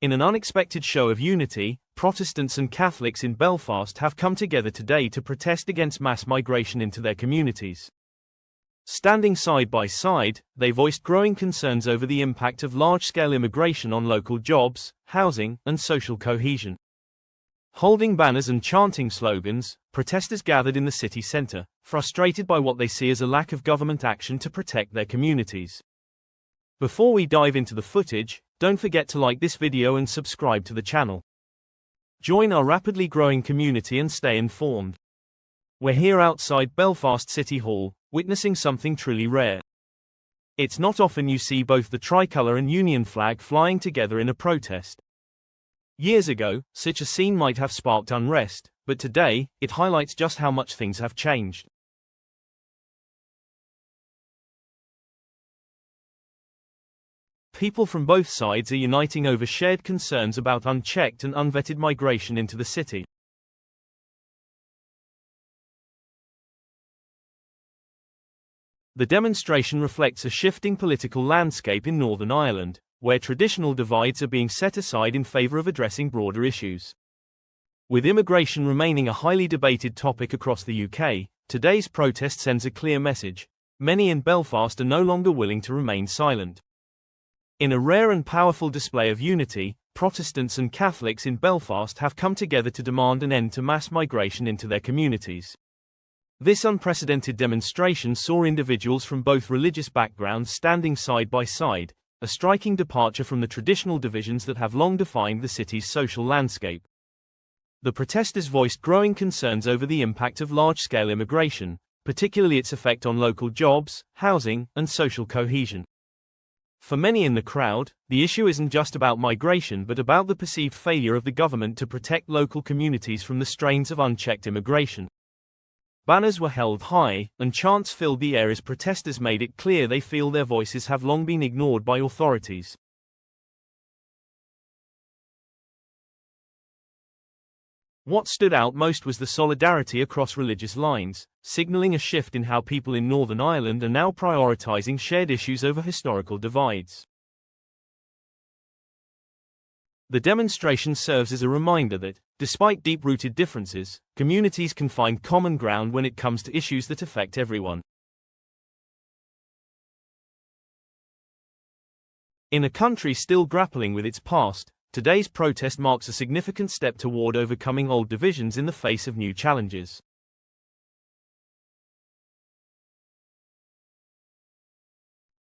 In an unexpected show of unity, Protestants and Catholics in Belfast have come together today to protest against mass migration into their communities. Standing side by side, they voiced growing concerns over the impact of large-scale immigration on local jobs, housing, and social cohesion. Holding banners and chanting slogans, protesters gathered in the city centre, frustrated by what they see as a lack of government action to protect their communities. Before we dive into the footage, don't forget to like this video and subscribe to the channel. Join our rapidly growing community and stay informed. We're here outside Belfast City Hall, witnessing something truly rare. It's not often you see both the tricolour and Union flag flying together in a protest. Years ago, such a scene might have sparked unrest, but today, it highlights just how much things have changed. People from both sides are uniting over shared concerns about unchecked and unvetted migration into the city. The demonstration reflects a shifting political landscape in Northern Ireland, where traditional divides are being set aside in favour of addressing broader issues. With immigration remaining a highly debated topic across the UK, today's protest sends a clear message: many in Belfast are no longer willing to remain silent. In a rare and powerful display of unity, Protestants and Catholics in Belfast have come together to demand an end to mass migration into their communities. This unprecedented demonstration saw individuals from both religious backgrounds standing side by side, a striking departure from the traditional divisions that have long defined the city's social landscape. The protesters voiced growing concerns over the impact of large-scale immigration, particularly its effect on local jobs, housing, and social cohesion. For many in the crowd, the issue isn't just about migration but about the perceived failure of the government to protect local communities from the strains of unchecked immigration. Banners were held high, and chants filled the air as protesters made it clear they feel their voices have long been ignored by authorities. What stood out most was the solidarity across religious lines, signaling a shift in how people in Northern Ireland are now prioritising shared issues over historical divides. The demonstration serves as a reminder that, despite deep-rooted differences, communities can find common ground when it comes to issues that affect everyone. In a country still grappling with its past, today's protest marks a significant step toward overcoming old divisions in the face of new challenges.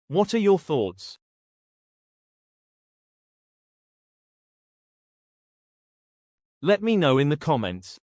What are your thoughts? Let me know in the comments.